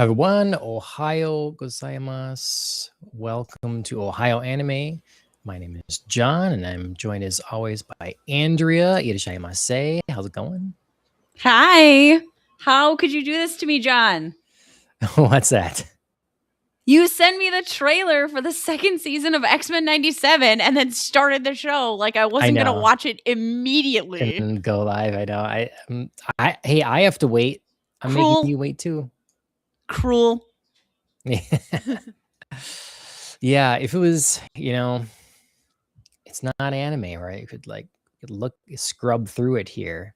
Everyone, Ohio gozaimasu. Welcome to Ohio Anime. My name is John, and I'm joined as always by Andrea. Irashaimase. How's it going? Hi. How could you do this to me, John? What's that? You sent me the trailer for the second season of X-Men 97 and then started the show like I wasn't going to watch it immediately. And go live. I know. Hey, I have to wait. I'm Cruel. making you wait too. Cruel. Yeah, if it was, it's not anime, right? You could scrub through it here.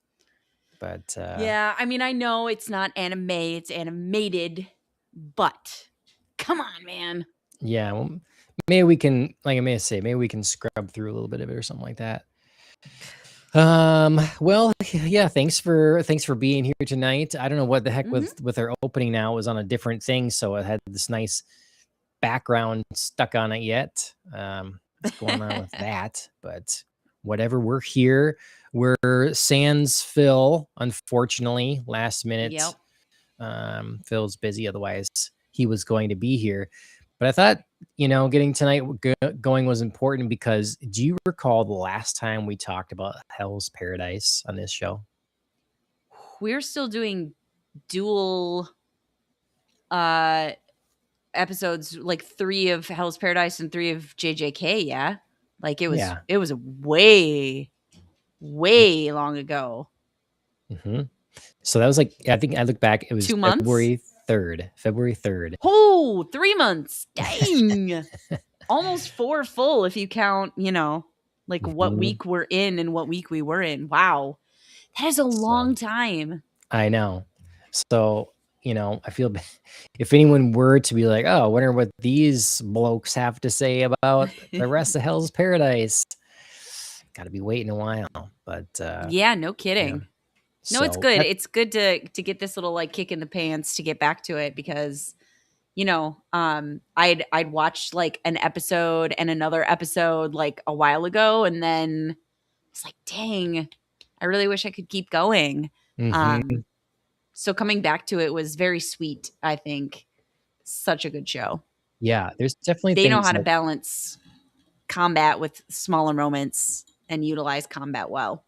But yeah, I mean, I know it's not anime, it's animated, but come on, man. Yeah, well, maybe we can, like I may say, maybe we can scrub through a little bit of it or something like that. Well, yeah, thanks for being here tonight. I don't know what the heck with our opening now. It was on a different thing, so it had this nice background stuck on it yet. what's going on with that, but whatever. We're here. We're sans Phil, unfortunately, last minute. Yep. Phil's busy, otherwise he was going to be here. But I thought, getting tonight going was important because do you recall the last time we talked about Hell's Paradise on this show? We're still doing dual episodes, like 3 of Hell's Paradise and 3 of JJK, yeah? Like it was a way long ago. Mm-hmm. So that was like, I think I look back, it was 2 months? February 3rd. Oh, 3 months. Dang. Almost 4 full if you count, like what week we're in and what week we were in. Wow. That is a long time. I know. So, I feel if anyone were to be like, oh, I wonder what these blokes have to say about the rest of Hell's Paradise. Got to be waiting a while. But yeah, no kidding. Yeah. No, it's good. It's good to get this little like kick in the pants to get back to it because I'd watched like an episode and another episode like a while ago, and then it's like, dang, I really wish I could keep going. So coming back to it was very sweet, I think. Such a good show. Yeah, there's definitely they know how to balance combat with smaller moments and utilize combat well.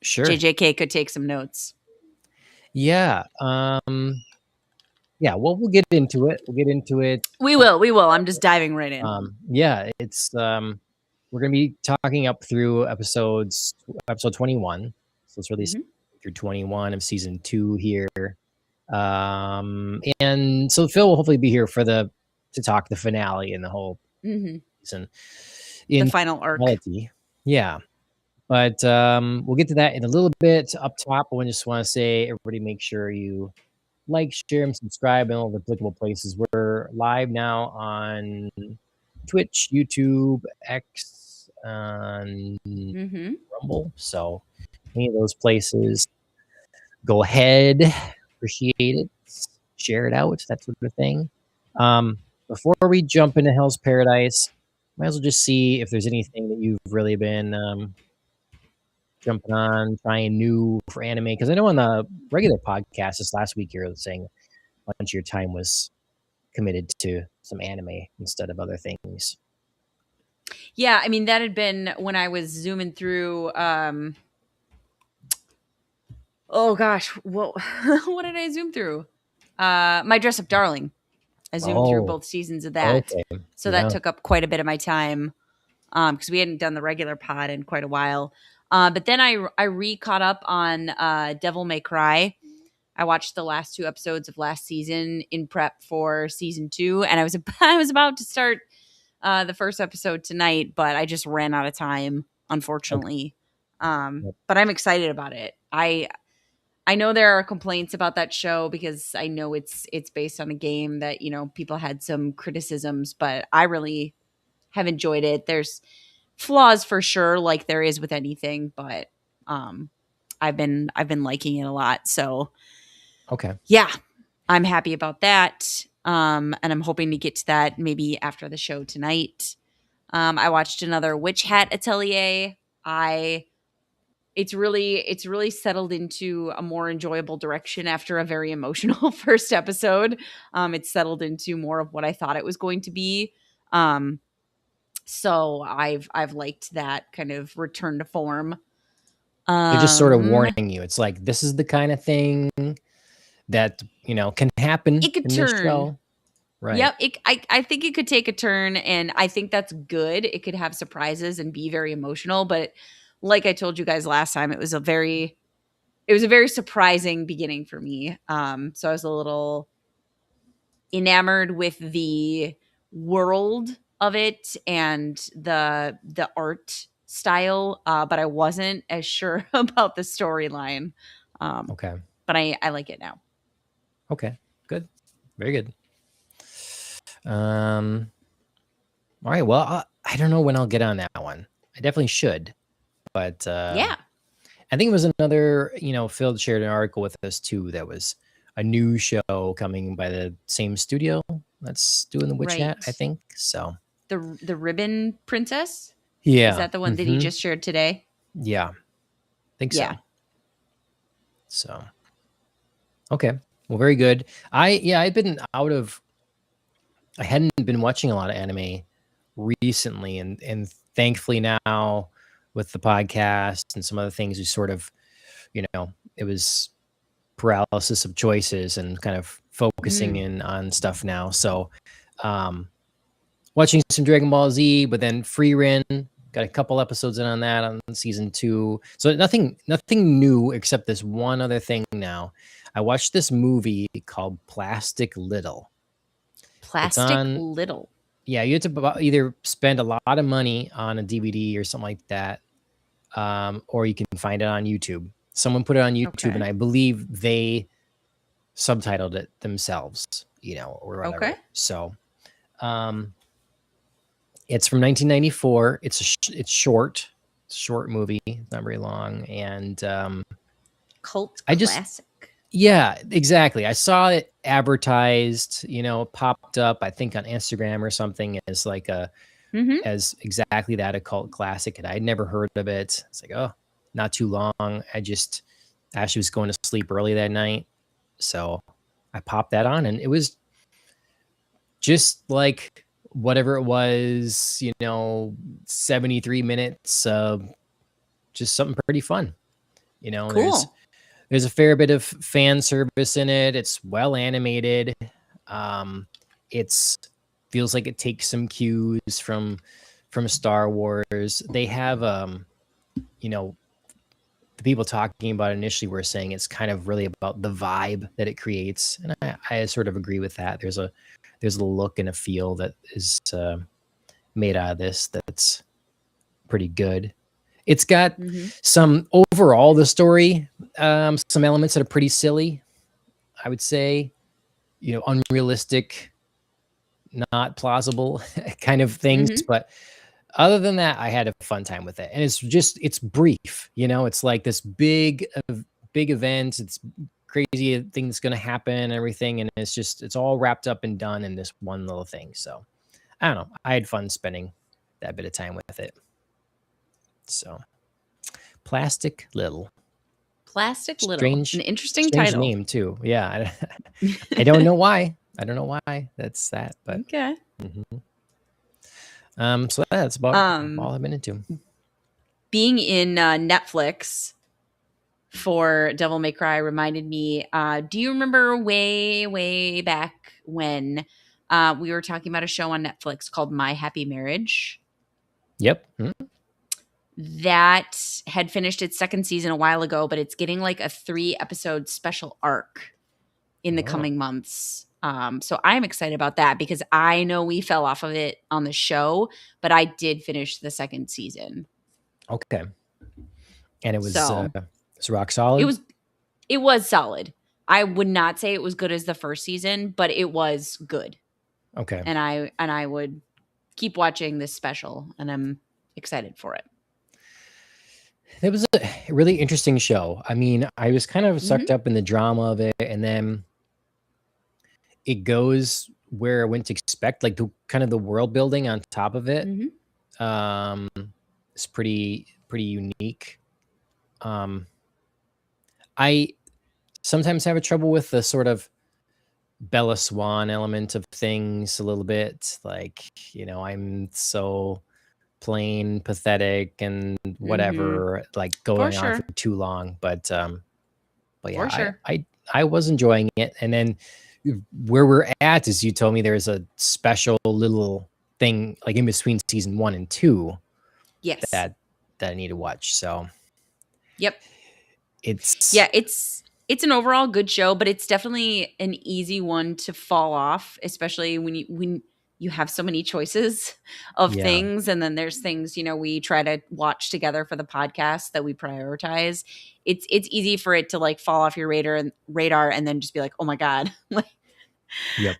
Sure. JJK could take some notes. Yeah. Yeah, well, we'll get into it. We will. I'm just diving right in. Yeah, it's we're gonna be talking up through episode 21. So it's really through 21 of season 2 here. And so Phil will hopefully be here to talk the finale and the whole season. The final arc. Yeah. But we'll get to that in a little bit. Up top, I just want to say, everybody make sure you like, share, and subscribe in all the applicable places. We're live now on Twitch, YouTube, X, and Rumble. So any of those places, go ahead. Appreciate it. Share it out. That sort of thing. Before we jump into Hell's Paradise, might as well just see if there's anything that you've really been jumping on, trying new for anime. Because I know on the regular podcast this last week, you're saying a bunch of your time was committed to some anime instead of other things. Yeah, I mean, that had been when I was zooming through. Oh gosh, what did I zoom through? My Dress Up Darling. I zoomed through both seasons of that. Okay. So that took up quite a bit of my time because we hadn't done the regular pod in quite a while. But then I caught up on Devil May Cry. I watched the last 2 episodes of last season in prep for season 2, and I was about to start the first episode tonight, but I just ran out of time, unfortunately. Okay. But I'm excited about it. I know there are complaints about that show because I know it's based on a game that, people had some criticisms, but I really have enjoyed it. There's flaws for sure, like there is with anything, but I've been liking it a lot. So okay. Yeah, I'm happy about that. And I'm hoping to get to that maybe after the show tonight. I watched another Witch Hat Atelier. It's really settled into a more enjoyable direction after a very emotional first episode. It's settled into more of what I thought it was going to be. So I've liked that kind of return to form. They're just sort of warning you. It's like, this is the kind of thing that, can happen. It could turn. This show. Right. Yep. I think it could take a turn, and I think that's good. It could have surprises and be very emotional, but like I told you guys last time, it was a very surprising beginning for me. So I was a little enamored with the world of it and the art style, but I wasn't as sure about the storyline. Okay. But I like it now. Okay. Good. Very good. All right. Well, I don't know when I'll get on that one. I definitely should. But yeah, I think it was another, Phil shared an article with us too. That was a new show coming by the same studio that's doing the Witch Hat, I think. So the Ribbon Princess. Yeah. Is that the one that he just shared today? Yeah. I think so. So, okay. Well, very good. I've been I hadn't been watching a lot of anime recently, and thankfully now with the podcast and some other things, we sort of, it was paralysis of choices and kind of focusing in on stuff now. So, watching some Dragon Ball Z, but then Frieren, got a couple episodes in on that on season 2. So nothing new except this one other thing now. I watched this movie called Plastic Little. Little. Yeah, you have to either spend a lot of money on a DVD or something like that, or you can find it on YouTube. Someone put it on YouTube, and I believe they subtitled it themselves, or whatever. Okay. So, it's from 1994. It's short. It's a short movie. It's not very long, and cult classic. Yeah, exactly. I saw it advertised, popped up, I think on Instagram or something as like as exactly that, a cult classic. And I'd never heard of it. It's like, oh, not too long. Ashley was going to sleep early that night. So I popped that on, and it was just like whatever it was, 73 minutes of just something pretty fun. Cool. There's a fair bit of fan service in it. It's well animated. It's feels like it takes some cues from Star Wars. They have the people talking about it initially were saying it's kind of really about the vibe that it creates, and I sort of agree with that. There's a look and a feel that is made out of this that's pretty good. It's got some overall, the story, some elements that are pretty silly, I would say, unrealistic, not plausible kind of things. But other than that, I had a fun time with it. And it's brief, it's like this big event. It's crazy things going to happen and everything. And it's all wrapped up and done in this one little thing. So I don't know. I had fun spending that bit of time with it. So Plastic Little. Strange, an interesting title. Name too. Yeah. I don't know why. That's that, but okay. So that's about all I've been into. Being in Netflix for Devil May Cry reminded me, do you remember way back when we were talking about a show on Netflix called My Happy Marriage? Yep. That had finished its second season a while ago, but it's getting like a 3-episode special arc in the coming months. So I'm excited about that because I know we fell off of it on the show, but I did finish the second season. Okay. And it was rock solid? It was solid. I would not say it was good as the first season, but it was good. Okay. And I would keep watching this special, and I'm excited for it. It was a really interesting show. I mean, I was kind of sucked up in the drama of it, and then it goes where I wouldn't expect, like the kind of the world building on top of it. It's pretty unique. I sometimes have a trouble with the sort of Bella Swan element of things a little bit. Like, I'm so plain, pathetic, and whatever, like going on for too long. But yeah, I was enjoying it. And then where we're at is you told me there's a special little thing like in between season 1 and 2. Yes. That I need to watch. So yep. It's an overall good show, but it's definitely an easy one to fall off, especially when you have so many choices of things. And then there's things, we try to watch together for the podcast that we prioritize. It's easy for it to like fall off your radar and then just be like, oh my God,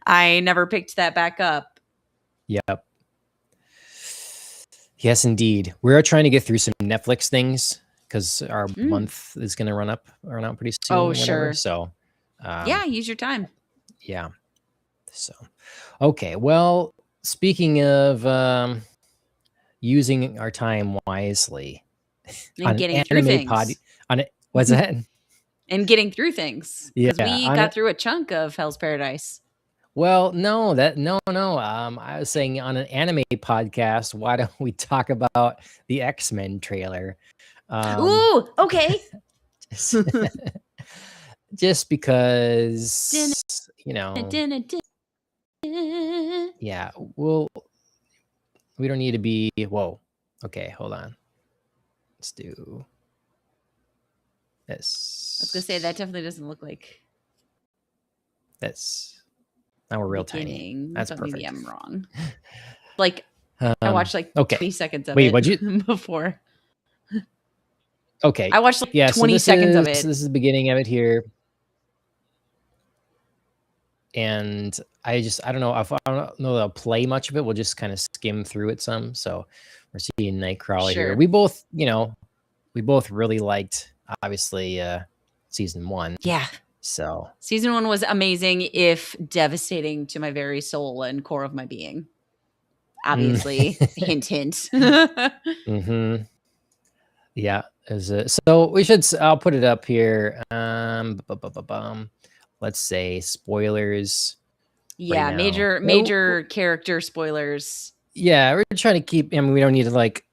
I never picked that back up. Yep. Yes, indeed. We're trying to get through some Netflix things because our month is going to run out pretty soon. Oh, sure. So, use your time. Yeah. So, okay. Well, speaking of using our time wisely And on an getting through anime pod. things. On it, what's that? And getting through things. Because Yeah, we on got it. through a chunk of Hell's Paradise. Well, no, no. I was saying on an anime podcast, why don't we talk about the X-Men trailer? Ooh, okay. Just, just because, you know, yeah, we don't need to be, whoa. Okay, hold on. Let's do this. I was gonna say that definitely doesn't look like this. Now we're real tiny. That's but perfect. maybe I'm wrong. Like I watched like okay. 20 seconds of Wait, it what'd you before. Okay. I watched like Yeah, 20 seconds of it. This is the beginning of it here. And I don't know if I don't know that I'll play much of it. We'll just kind of skim through it some. So we're seeing Nightcrawler here. We both, we both really liked obviously season 1. Yeah. So season 1 was amazing, if devastating to my very soul and core of my being. Obviously, hint, hint. Mm-hmm. Yeah. So we should. I'll put it up here. Let's say spoilers. Yeah, right major character spoilers. Yeah, we're trying to keep. I mean, we don't need to like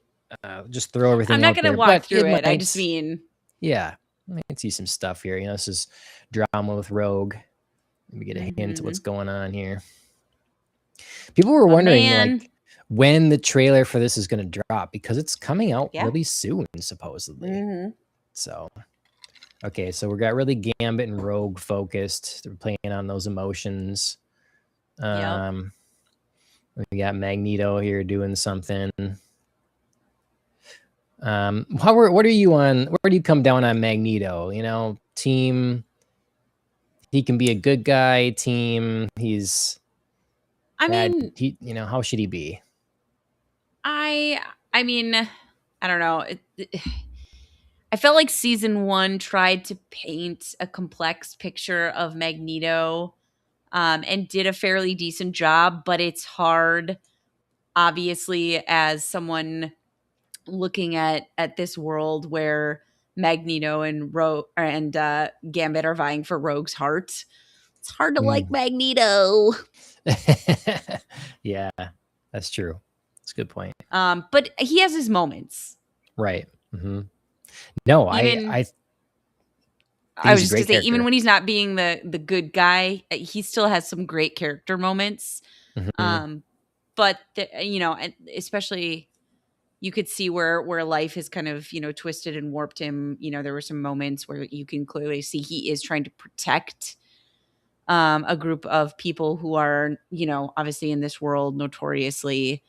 just throw everything. I'm not going to walk through it. I just mean, yeah, I can see some stuff here. This is drama with Rogue. Let me get a hint of what's going on here. People were wondering like when the trailer for this is going to drop, because it's coming out really soon, supposedly. So, okay, so we got really Gambit and Rogue focused. They're playing on those emotions. We got Magneto here doing something. What are you on? Where do you come down on Magneto? Team. He can be a good guy. Team. He's. I bad. mean, how should he be? I mean, I don't know. I felt like season 1 tried to paint a complex picture of Magneto, and did a fairly decent job, but it's hard, obviously, as someone looking at this world where Magneto and Gambit are vying for Rogue's heart. It's hard to like Magneto. Yeah, that's true. That's a good point. But he has his moments. Right. No, I was just going to say, even when he's not being the good guy, he still has some great character moments. But especially you could see where life has kind of, twisted and warped him. There were some moments where you can clearly see he is trying to protect a group of people who are, obviously in this world notoriously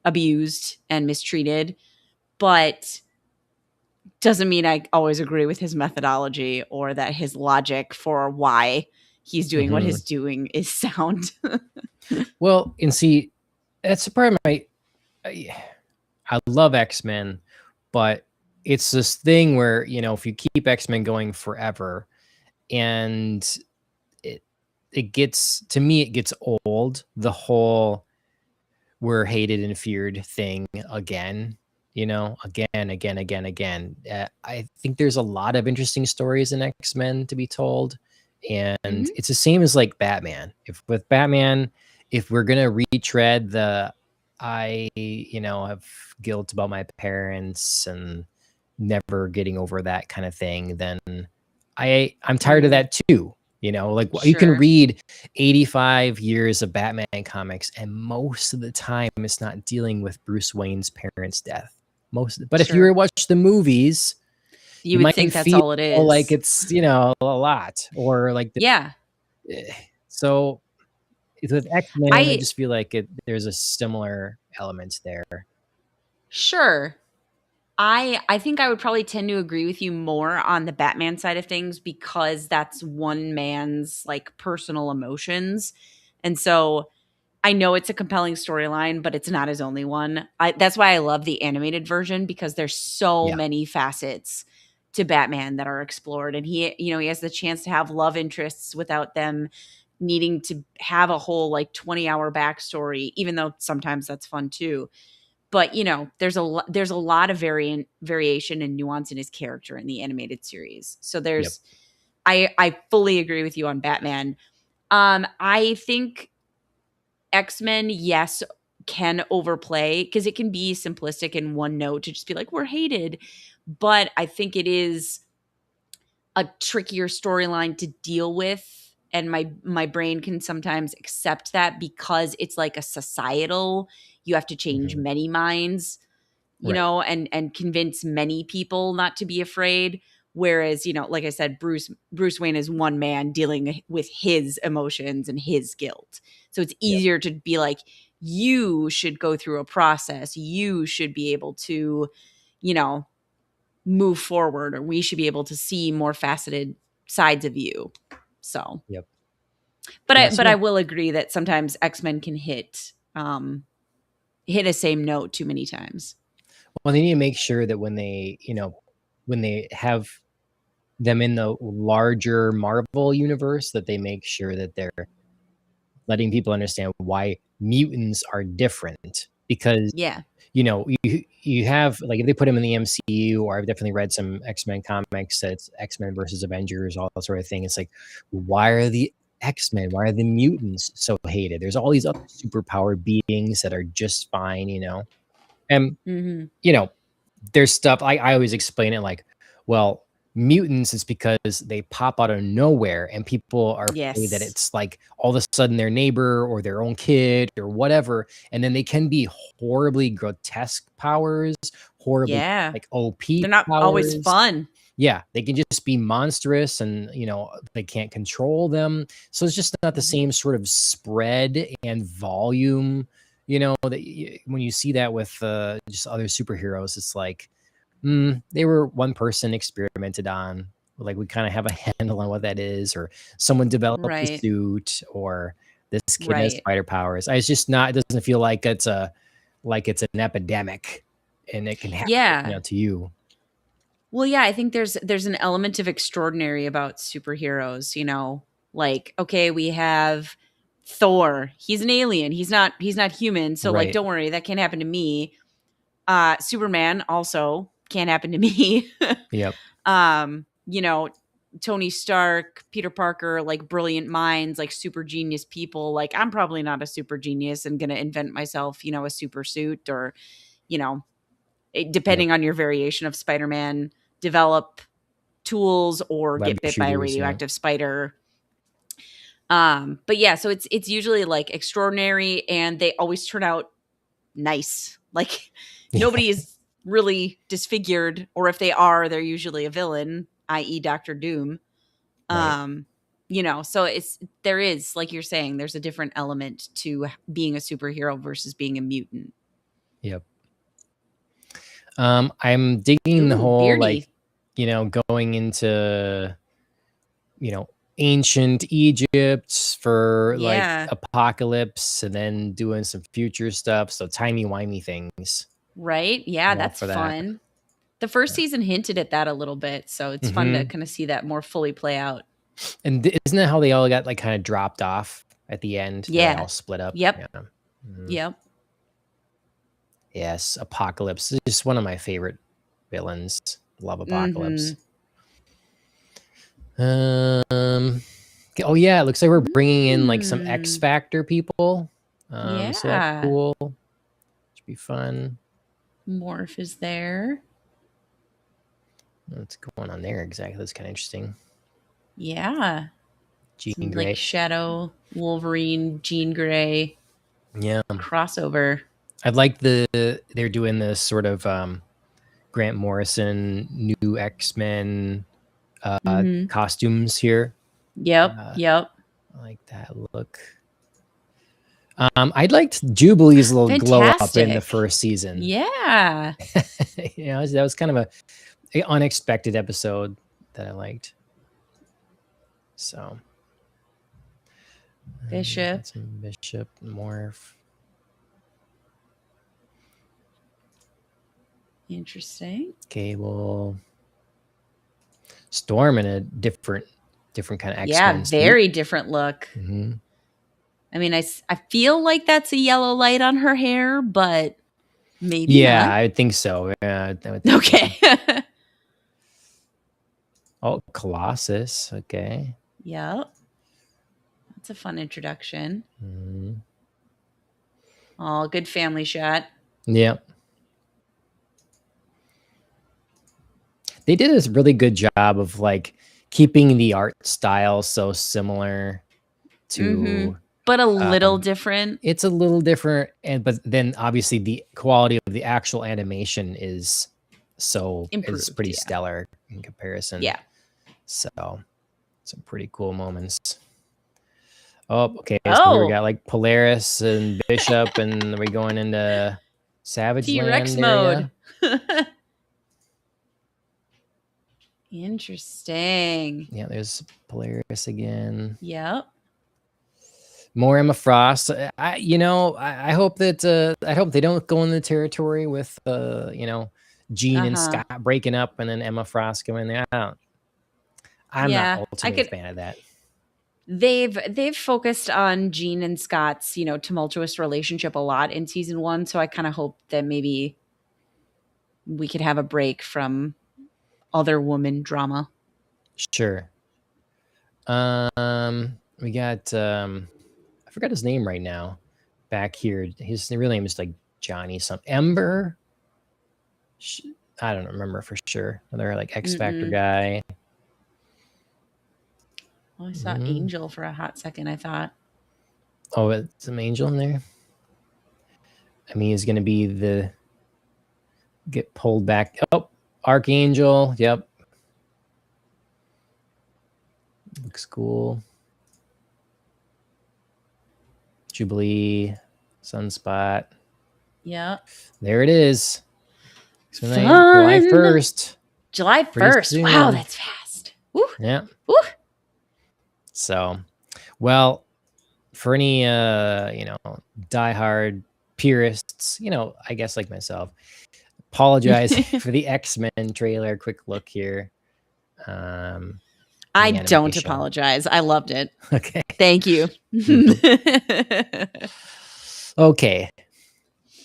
abused and mistreated, but doesn't mean I always agree with his methodology or that his logic for why he's doing what he's doing is sound. Well, and see, that's the part of I love X-Men, but it's this thing where, if you keep X-Men going forever, and it gets, to me, it gets old, the whole we're hated and feared thing again, again. I think there's a lot of interesting stories in X-Men to be told. And it's the same as like Batman. With Batman, if we're going to retread I have guilt about my parents and never getting over that kind of thing, then I'm tired of that too. You can read 85 years of Batman comics, and most of the time it's not dealing with Bruce Wayne's parents' death. But if you were to watch the movies, you would think that's all it is. Like it's, a lot, or like so with X-Men, I just feel like there's a similar elements there. Sure. I think I would probably tend to agree with you more on the Batman side of things, because that's one man's like personal emotions. And so I know it's a compelling storyline, but it's not his only one. That's why I love the animated version, because there's so many facets to Batman that are explored. And he has the chance to have love interests without them needing to have a whole like 20-hour backstory, even though sometimes that's fun too. but there's a lot of variation and nuance in his character in the animated series. So there's, I fully agree with you on Batman. I think X-Men, yes, can overplay because it can be simplistic in one note to just be like, we're hated. But I think it is a trickier storyline to deal with. And my brain can sometimes accept that because it's like a societal, you have to change many minds, and convince many people not to be afraid. Whereas, like I said, Bruce Wayne is one man dealing with his emotions and his guilt. So it's easier to be like, you should go through a process. You should be able to, move forward, or we should be able to see more faceted sides of you. So, but I will agree that sometimes X-Men can hit a same note too many times. Well, they need to make sure that when they have them in the larger Marvel universe, that they make sure that they're letting people understand why mutants are different. Because you have, like, if they put them in the MCU, or I've definitely read some X-Men comics that's X-Men versus Avengers, all that sort of thing. It's like, why are the X-Men, why are the mutants so hated? There's all these other superpowered beings that are just fine, and there's stuff I always explain it like, well, mutants is because they pop out of nowhere and people are afraid that it's like all of a sudden their neighbor or their own kid or whatever, and then they can be horribly grotesque powers, horribly like OP. They're not powers. Always fun. Yeah, they can just be monstrous, and they can't control them. So it's just not the same sort of spread and volume. That when you see that with just other superheroes, it's like, they were one person experimented on. Like, we kind of have a handle on what that is, or someone developed a suit, or this kid has spider powers. It's just not. It doesn't feel like it's an epidemic, and it can happen to you. Well, yeah, I think there's an element of extraordinary about superheroes. Like, okay, we have Thor. He's an alien. He's not human. So like, don't worry, that can't happen to me. Superman also can't happen to me. Yep. Tony Stark, Peter Parker, like brilliant minds, like super genius people. Like, I'm probably not a super genius and going to invent myself, a super suit, or, depending on your variation of Spider-Man, develop tools or get bit by a radioactive spider. But yeah, so it's usually like extraordinary, and they always turn out nice. Like, nobody is really disfigured, or if they are, they're usually a villain, i.e. Dr. Doom. So there is, like you're saying, there's a different element to being a superhero versus being a mutant. Yep. I'm digging the whole beardy. Going into ancient Egypt for like apocalypse, and then doing some future stuff. So timey-wimey things. Right. Yeah, that's fun. The first season hinted at that a little bit, so it's fun to kind of see that more fully play out. And isn't that how they all got like kind of dropped off at the end? Yeah. They all split up. Yep. Yep. Yes, Apocalypse is just one of my favorite villains. Love Apocalypse. Oh yeah, it looks like we're bringing in like some X Factor people. So that's cool. Should be fun. Morph is there. What's going on there exactly? That's kind of interesting. Yeah. Jean Grey. Like Shadow, Wolverine, Jean Grey. Yeah. Crossover. I'd like they're doing this sort of Grant Morrison new X-Men costumes here. Yep. I like that look. I'd liked Jubilee's little glow up in the first season. Yeah. That was kind of a unexpected episode that I liked. So Bishop. Bishop, Morph. Interesting. Cable. Storm in a different kind of X-Men. Yeah, very different look. I mean, I feel like that's a yellow light on her hair, but Maybe Yeah, not. I think so. Yeah, I would think Okay. so. Oh, Colossus. Okay. Yep. That's a fun introduction. Mm. Oh, good family shot. Yep. They did a really good job of like keeping the art style so similar to But a little different. it's a little different, but then obviously the quality of the actual animation is Improved, pretty yeah. stellar in comparison. Yeah. So some pretty cool moments. Oh, okay. So we Oh, got like Polaris and Bishop, and we're going into Savage T-Rex Land mode. area. Interesting. Yeah, there's Polaris again. Yep. More Emma Frost. I hope that I hope they don't go in the territory with Jean and Scott breaking up and then Emma Frost going there. I'm not ultimately a fan of that. They've focused on Jean and Scott's, tumultuous relationship a lot in season 1, so I kind of hope that maybe we could have a break from other woman drama. Sure. We got I forgot his name right now. Back here, his real name is like Johnny something. Ember. I don't remember for sure. Another like X Factor guy. Oh, I saw Angel for a hot second, I thought. Oh, it's some Angel in there. I mean, he's gonna be get pulled back. Oh, Archangel. Yep. Looks cool. Jubilee, Sunspot. Yeah. There it is. July 1st. July 1st. Wow, that's fast. Woo. Yeah. Woo. So, well, for any diehard purists, I guess like myself, apologize for the X-Men trailer. Quick look here. I don't apologize. I loved it. Okay. Thank you. Okay.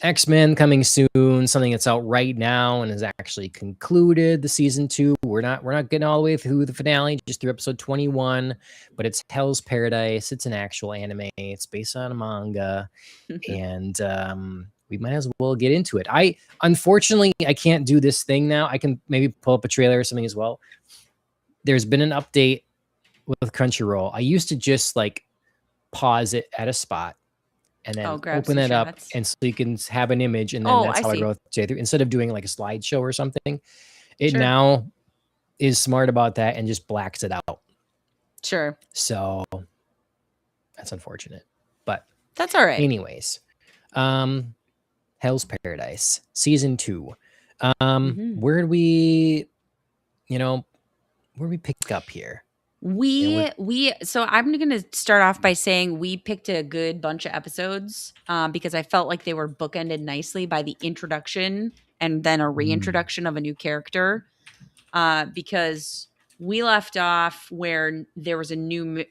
X-Men coming soon, something that's out right now and has actually concluded the season 2. We're not getting all the way through the finale, just through episode 21, but it's Hell's Paradise. It's an actual anime. It's based on a manga, and we might as well get into it. Unfortunately, I can't do this thing now. I can maybe pull up a trailer or something as well. There's been an update with Crunchyroll. I used to just like pause it at a spot and then open it up, and so you can have an image, and then that's how I go through. Instead of doing like a slideshow or something, it now is smart about that and just blacks it out. Sure. So that's unfortunate, but that's all right. Anyways, Hell's Paradise season 2. Where do we pick up here? So I'm going to start off by saying we picked a good bunch of episodes because I felt like they were bookended nicely by the introduction and then a reintroduction of a new character, because we left off where there was a new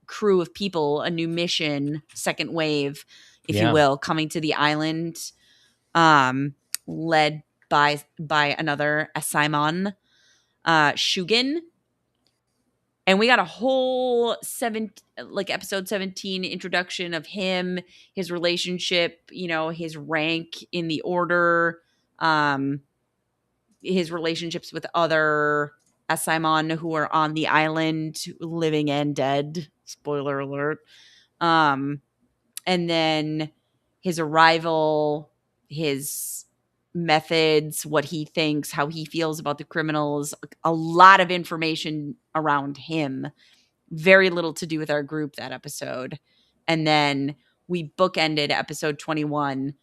crew of people, a new mission, second wave, if you will, coming to the island, led by another Asaimon, Shugin. And we got a whole episode 17 introduction of him, his relationship, his rank in the order, his relationships with other Asaimon who are on the island, living and dead. Spoiler alert. And then his arrival, his methods, what he thinks, how he feels about the criminals, a lot of information around him. Very little to do with our group that episode. And then we bookended episode 21.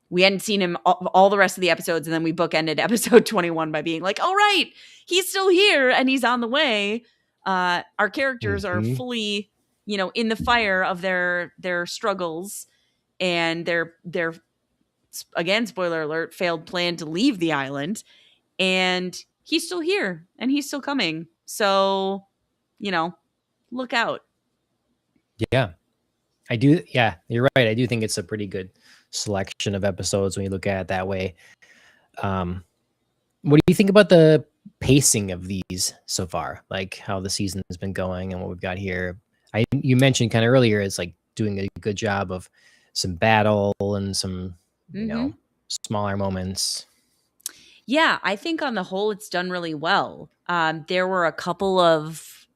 We hadn't seen him all the rest of the episodes, and then we bookended episode 21 by being like, all right, he's still here and he's on the way. Our characters are fully, in the fire of their struggles and their again, spoiler alert, failed plan to leave the island, and he's still here and he's still coming. So, look out. Yeah, I do. Yeah, you're right. I do think it's a pretty good selection of episodes when you look at it that way. What do you think about the pacing of these so far? Like how the season has been going and what we've got here. You mentioned kind of earlier it's like doing a good job of some battle and some, smaller moments. Yeah, I think on the whole it's done really well. There were a couple of,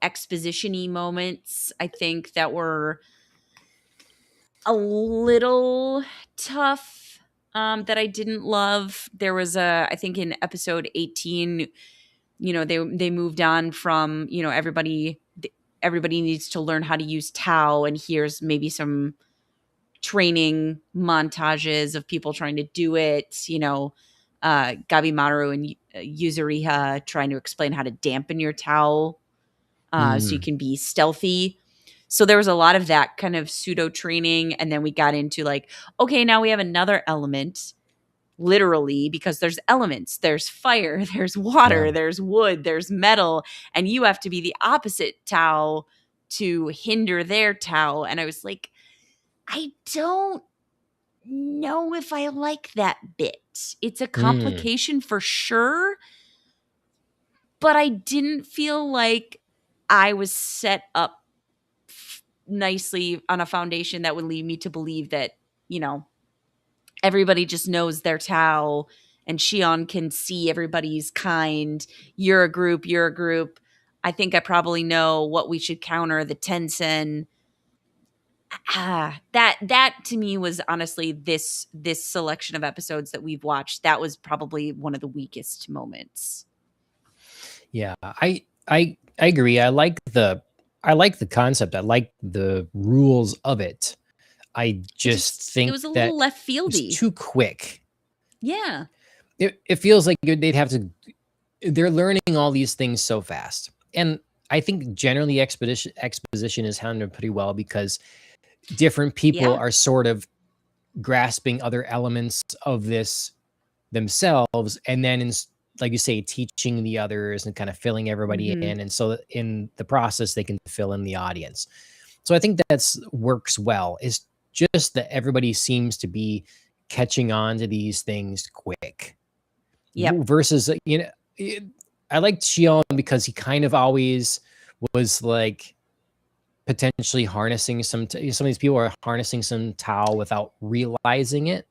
exposition-y moments, I think, that were a little tough, that I didn't love. There was I think in episode 18, they moved on from, everybody needs to learn how to use Tao, and here's maybe some training montages of people trying to do it, Gabimaru and Yuzuriha trying to explain how to dampen your Tao, so you can be stealthy. So there was a lot of that kind of pseudo training. And then we got into like, okay, now we have another element, literally, because there's elements. There's fire, there's water, there's wood, there's metal. And you have to be the opposite Tao to hinder their Tao. And I was like, I don't know if I like that bit. It's a complication for sure. But I didn't feel like I was set up nicely on a foundation that would lead me to believe that, everybody just knows their Tao and Shion can see everybody's kind. You're a group, you're a group. I think I probably know what we should counter the Tensen. That to me was honestly this selection of episodes that we've watched. That was probably one of the weakest moments. Yeah, I agree. I like the concept. I like the rules of it. I just think it was a that little left fieldy. It's too quick. Yeah. It feels like they'd have to. They're learning all these things so fast, and I think generally exposition is handled pretty well because different people are sort of grasping other elements of this themselves, and then like you say, teaching the others and kind of filling everybody in. And so in the process, they can fill in the audience. So I think that's works well. It's just that everybody seems to be catching on to these things quick. Yeah. Versus, I liked Shion because he kind of always was like potentially harnessing some of these people are harnessing some Tao without realizing it.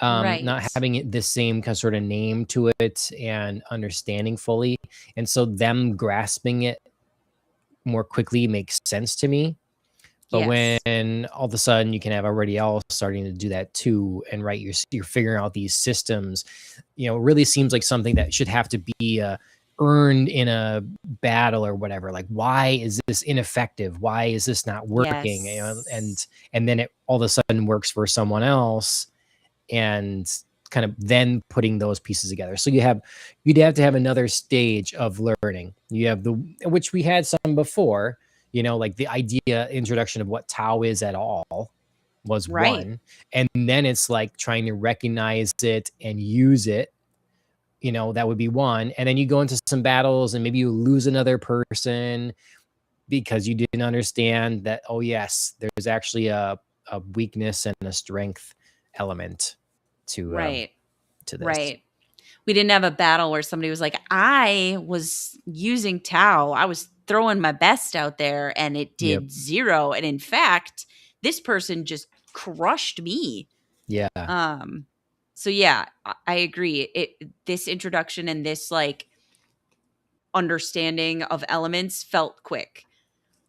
Right. Not having it the same kind of sort of name to it and understanding fully. And so them grasping it more quickly makes sense to me. But when all of a sudden you can have everybody else starting to do that too, and right, you're figuring out these systems, it really seems like something that should have to be earned in a battle or whatever. Like, why is this ineffective? Why is this not working? And then it all of a sudden works for someone else, and kind of then putting those pieces together. So you'd have to have another stage of learning. You have which we had some before, like the introduction of what Tao is at all was one. And then it's like trying to recognize it and use it, that would be one. And then you go into some battles and maybe you lose another person because you didn't understand that, oh yes, there's actually a weakness and a strength element to this. Right. We didn't have a battle where somebody was like, I was using Tao. I was throwing my best out there and it did 0. And in fact, this person just crushed me. Yeah. So yeah, I agree. This introduction and this like understanding of elements felt quick.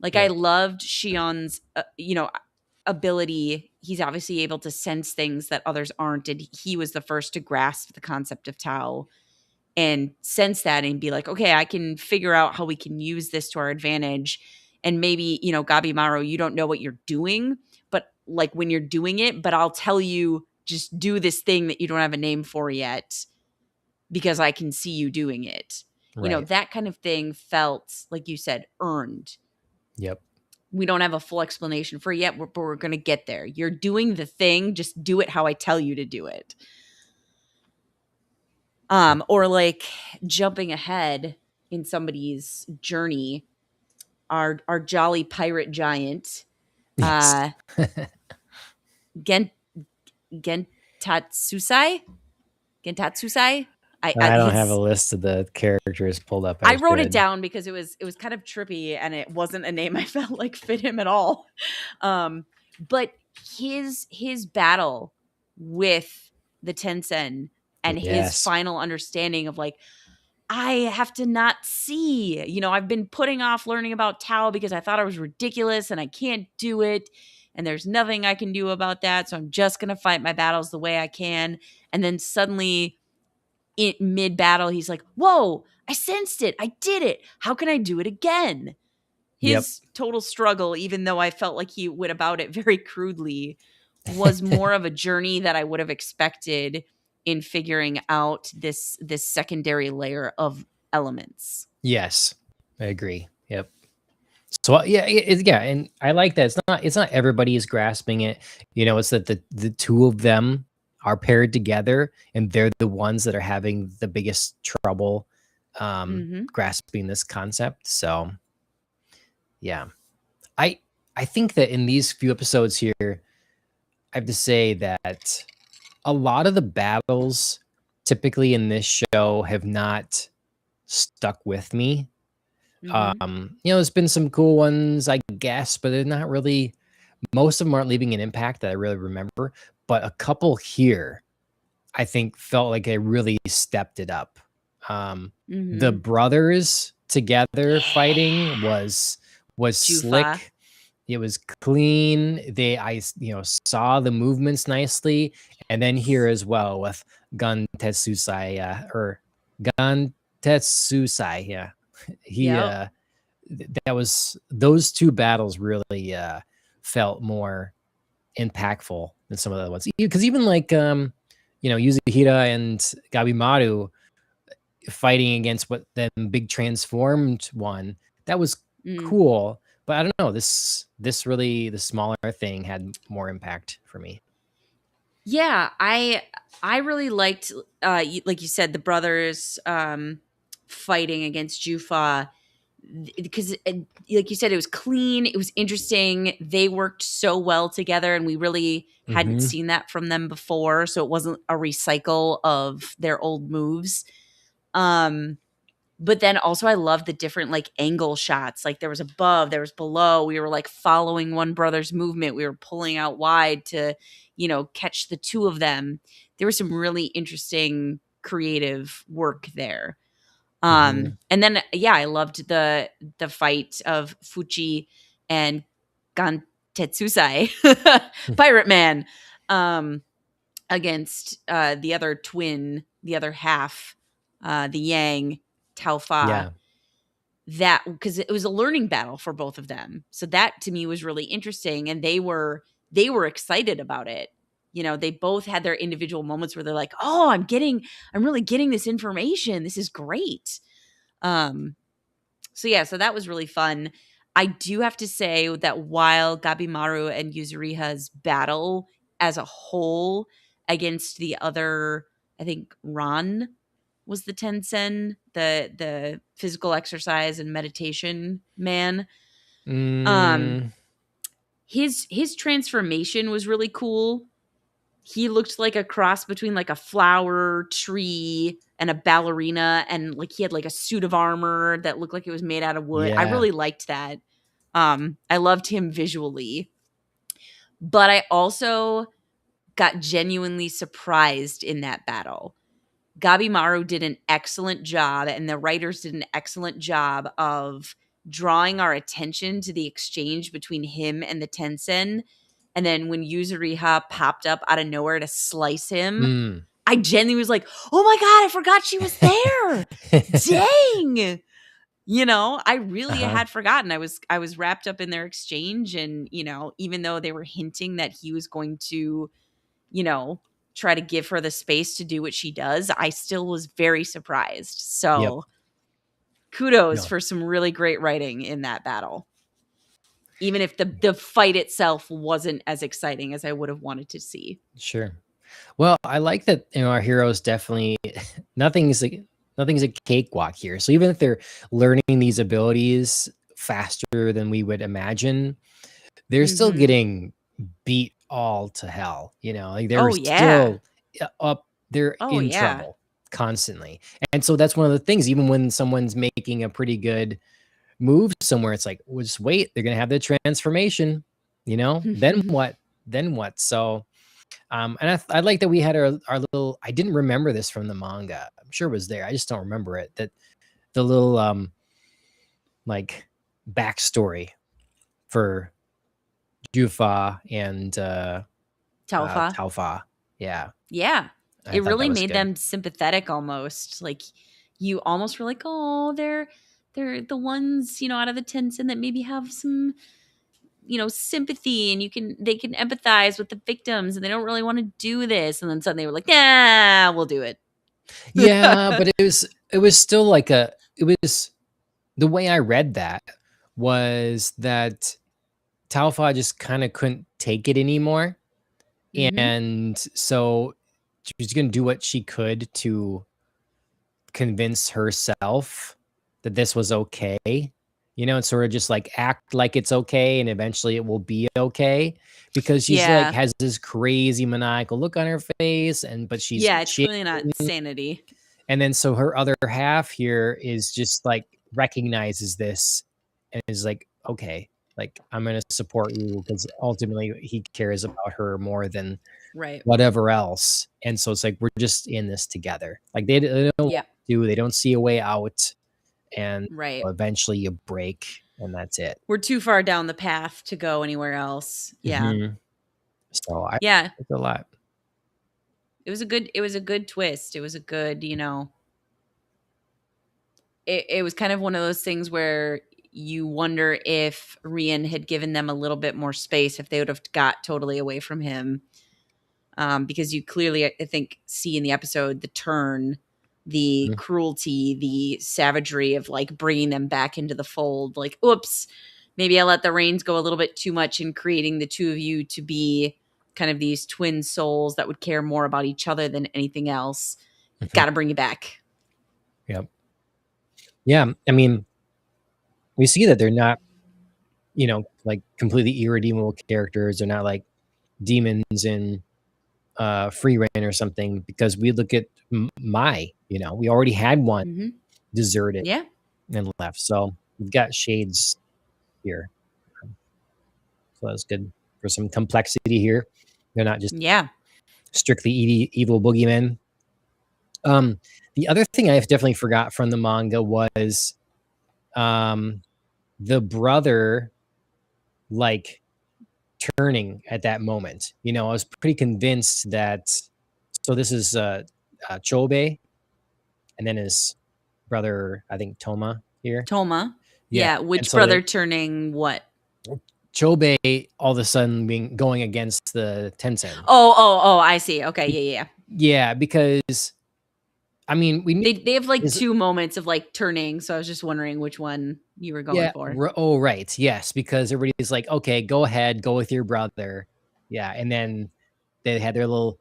Like I loved Shion's, ability. He's obviously able to sense things that others aren't, and he was the first to grasp the concept of Tao and sense that and be like, okay, I can figure out how we can use this to our advantage. And maybe, Gabimaru, you don't know what you're doing, but like when you're doing it, but I'll tell you, just do this thing that you don't have a name for yet because I can see you doing it. That kind of thing felt, like you said, earned. Yep. We don't have a full explanation for it yet, but we're going to get there. You're doing the thing. Just do it how I tell you to do it. Or like jumping ahead in somebody's journey, our jolly pirate giant, Gentatsusai. I don't have a list of the characters pulled up. I wrote it down because it was kind of trippy and it wasn't a name I felt like fit him at all. But his battle with the Tensen and his final understanding of like, I have to not see. I've been putting off learning about Tao because I thought I was ridiculous and I can't do it. And there's nothing I can do about that. So I'm just going to fight my battles the way I can. And then suddenly in mid-battle, he's like, whoa, I sensed it. I did it. How can I do it again? His total struggle, even though I felt like he went about it very crudely, was more of a journey that I would have expected in figuring out this secondary layer of elements. Yes, I agree. Yep. So and I like that. It's not everybody is grasping it. It's that the two of them are paired together, and they're the ones that are having the biggest trouble grasping this concept. So, yeah, I think that in these few episodes here, I have to say that a lot of the battles typically in this show have not stuck with me. There's been some cool ones, I guess, but they're not really, most of them aren't leaving an impact that I really remember. But a couple here, I think, felt like they really stepped it up. The brothers together fighting was slick. It was clean. I saw the movements nicely. And then here as well with Gun Tetsusai, that was, those two battles really felt more impactful than some of the other ones. Because even like Yuzahira and Gabimaru fighting against what then big transformed one, that was cool. But I don't know, this really, the smaller thing had more impact for me. Yeah, I really liked, like you said, the brothers fighting against Jufa, because, like you said, it was clean. It was interesting. They worked so well together, and we really hadn't seen that from them before. So it wasn't a recycle of their old moves. But then also I love the different like angle shots. Like there was above, there was below. We were like following one brother's movement. We were pulling out wide to, catch the two of them. There was some really interesting creative work there. And then I loved the fight of Fuchi and Gantetsusai, Pirate Man, against the other twin, the other half, the Yang, Taufa. Yeah. That, because it was a learning battle for both of them. So that to me was really interesting, and they were excited about it. They both had their individual moments where they're like, "Oh, I'm really getting this information. This is great." So that was really fun. I do have to say that while Gabimaru and Yuzuriha's battle as a whole against the other, I think Ran was the Tensen, the physical exercise and meditation man. His transformation was really cool. He looked like a cross between like a flower tree and a ballerina, and like he had like a suit of armor that looked like it was made out of wood. I really liked that. I loved him visually. But I also got genuinely surprised in that battle. Gabimaru did an excellent job, and the writers did an excellent job of drawing our attention to the exchange between him and the Tensen. And then when Yuzuriha popped up out of nowhere to slice him, I genuinely was like, oh my God, I forgot she was there. Dang. I really had forgotten. I was wrapped up in their exchange, and, even though they were hinting that he was going to, try to give her the space to do what she does, I still was very surprised. So kudos for some really great writing in that battle. Even if the fight itself wasn't as exciting as I would have wanted to see. Sure. Well, I like that, our heroes definitely, nothing's a cakewalk here. So even if they're learning these abilities faster than we would imagine, they're still getting beat all to hell, like they were Oh, yeah. still they're Oh, in yeah. trouble constantly. And so that's one of the things, even when someone's making a pretty good move somewhere, it's like, well, just wait, they're gonna have the transformation, then what? Then what? So and I like that we had our little, I didn't remember this from the manga. I'm sure it was there. I just don't remember it. That the little like backstory for Jufa and Taufa. Taufa. Yeah. Yeah. I It thought that really was made good. them sympathetic almost. Like you almost were like, "Oh, they're the ones, out of the Tensen that maybe have some, sympathy and they can empathize with the victims and they don't really want to do this." And then suddenly they were like, "Yeah, we'll do it." Yeah, but it was still like it was the way I read that was that Taufa just kind of couldn't take it anymore. Mhm. And so she was going to do what she could to convince herself that this was okay, and sort of just like act like it's okay and eventually it will be okay, because she's like Yeah. has this crazy maniacal look on her face, but she's Yeah, it's shaking. clearly not sanity. And then so her other half here is just like recognizes this and is like, okay, like I'm going to support you because ultimately he cares about her more than Right. whatever else. And so it's like, we're just in this together. Like they don't Yeah. they don't see a way out, and Right. eventually you break and that's it. We're too far down the path to go anywhere else. Yeah. Mhm. So I Yeah. like it a lot. It was a good twist. It was a good, it was kind of one of those things where you wonder if Rian had given them a little bit more space, if they would have got totally away from him. Because you clearly, I think, see in the episode the turn, the Mhm. cruelty, the savagery of like bringing them back into the fold. Like, oops, maybe I let the reins go a little bit too much in creating the two of you to be kind of these twin souls that would care more about each other than anything else. Mhm. Got to bring you back. Yep. Yeah, I mean, we see that they're not, like completely irredeemable characters. They're not like demons in Free Reign or something, because we look at Mai, we already had one Hmm. deserted Yeah. and left. So we've got shades here. So that's good for some complexity here. They're not just Yeah. strictly evil boogeymen. Um, the other thing I definitely forgot from the manga was um, the brother, like, turning at that moment. I was pretty convinced that. So this is Chobe, and then his brother, I think Toma here. Toma. Yeah, Yeah. and Which so brother turning what? Chobe all of a sudden being going against the Tencent. Oh, I see. Okay. Be- Yeah. Yeah, because I mean we knew They have like his, two moments of like turning, so I was just wondering which one you were going yeah. for. Oh, right. Yes, because everybody's like, okay, go ahead, go with your brother. Yeah, and then they had their little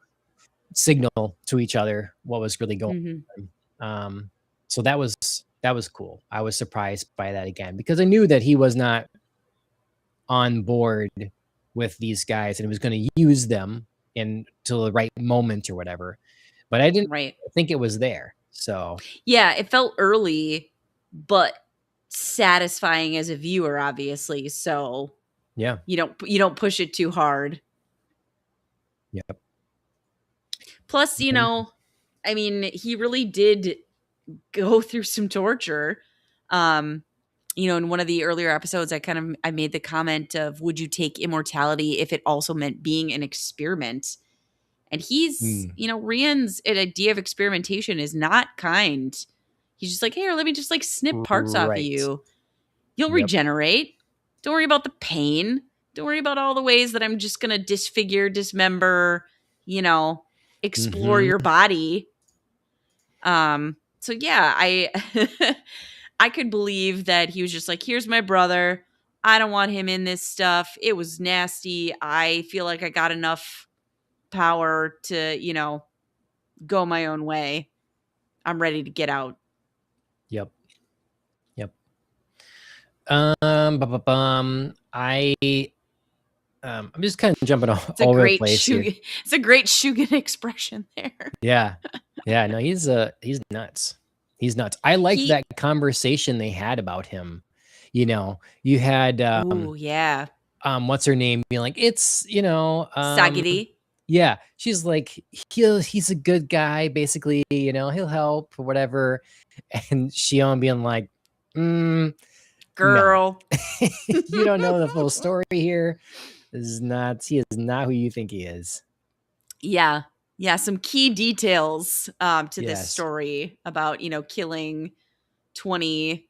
signal to each other what was really going Mhm. on. So that was cool. I was surprised by that again because I knew that he was not on board with these guys and he was going to use them until the right moment or whatever. But I didn't Right. think it was there. So Yeah, it felt early, but satisfying as a viewer, obviously. So yeah, you don't push it too hard. yep. Plus, I mean, he really did go through some torture. Um, in one of the earlier episodes, I made the comment of, would you take immortality if it also meant being an experiment? And he's, Mm, Rian's idea of experimentation is not kind. He's just like, here, let me just like snip parts off of right. you. You'll Yep. regenerate. Don't worry about the pain. Don't worry about all the ways that I'm just going to disfigure, dismember, you know, explore Hmm. your body. So yeah, I I could believe that he was just like, here's my brother. I don't want him in this stuff. It was nasty. I feel like I got enough power to, go my own way. I'm ready to get out. Yep. Yep. I I'm just kind of jumping all It's a over the great place here. It's a great Shugen expression there. Yeah. Yeah, no, he's nuts. He's nuts. I liked He that conversation they had about him. You had Ooh, yeah. what's her name being like, it's, Sagiri. yeah, she's like, he's a good guy, basically, he'll help or whatever. And Shion being like, no. Girl. You don't know the full story here. He is not who you think he is. Yeah. Yeah, some key details to this Yes. story about, killing 20